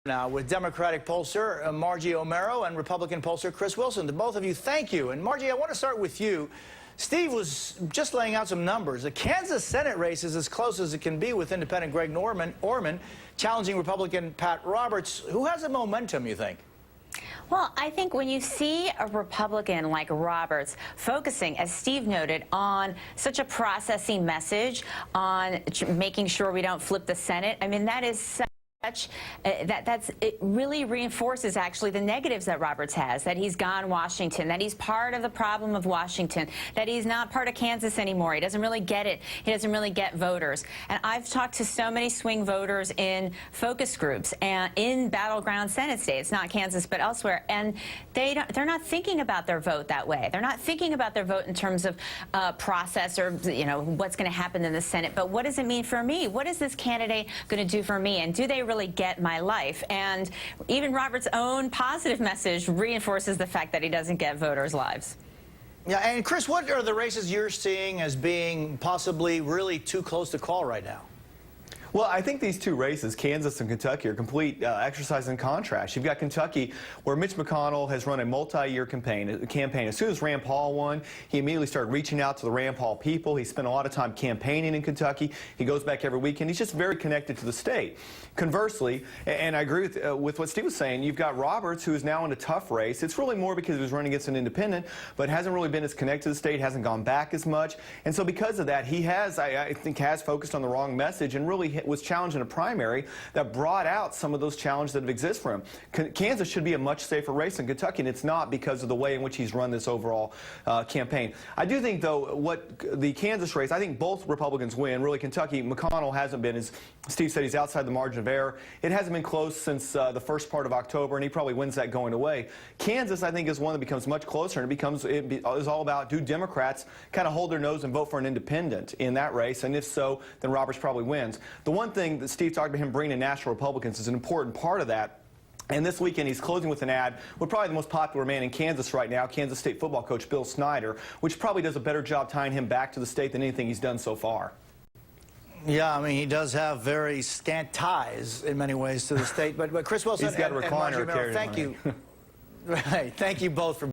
Now with Democratic pollster Margie O'Mara and Republican pollster Chris Wilson. To both of you, thank you. And Margie, I want to start with you. Steve was just laying out some numbers. The Kansas Senate race is as close as it can be with independent Greg Orman challenging Republican Pat Roberts. Who has the momentum, you think? Well, I think when you see a Republican like Roberts focusing, as Steve noted, on such a processing message, on making sure we don't flip the Senate, I mean, that is such it really reinforces actually the negatives that Roberts has, that he's gone Washington, that he's part of the problem of Washington, that he's not part of Kansas anymore. He doesn't really get it. He doesn't really get voters. And I've talked to so many swing voters in focus groups and in battleground Senate states, not Kansas but elsewhere, and they're not thinking about their vote that way. They're not thinking about their vote in terms of process or what's going to happen in the Senate, but what does it mean for me? What is this candidate going to do for me? And do they really get my life? And even Roberts' own positive message reinforces the fact that he doesn't get voters' lives. Yeah, and Chris, what are the races you're seeing as being possibly really too close to call right now? Well, I think these two races, Kansas and Kentucky, are complete exercise in contrast. You've got Kentucky, where Mitch McConnell has run a multi-year campaign. As soon as Rand Paul won, he immediately started reaching out to the Rand Paul people. He spent a lot of time campaigning in Kentucky. He goes back every weekend. He's just very connected to the state. Conversely, and I agree with what Steve was saying, you've got Roberts, who is now in a tough race. It's really more because he was running against an independent, but hasn't really been as connected to the state, hasn't gone back as much. And so because of that, he has, I think, has focused on the wrong message and really was challenged in a primary that brought out some of those challenges that exist for him. Kansas should be a much safer race than Kentucky, and it's not because of the way in which he's run this overall campaign. I do think, though, the Kansas race, I think both Republicans win. Really, Kentucky, McConnell hasn't been, as Steve said, he's outside the margin of error. It hasn't been close since the first part of October, and he probably wins that going away. Kansas, I think, is one that becomes much closer, and it is all about, do Democrats kind of hold their nose and vote for an independent in that race? And if so, then Roberts probably wins. The one thing that Steve talked about, him bringing in national Republicans, is an important part of that. And this weekend, he's closing with an ad with probably the most popular man in Kansas right now, Kansas State football coach Bill Snyder, which probably does a better job tying him back to the state than anything he's done so far. Yeah, I mean, he does have very scant ties in many ways to the state. But Chris Wilson, he's got a recliner and Margie O'Mara, thank you. Right, thank you both for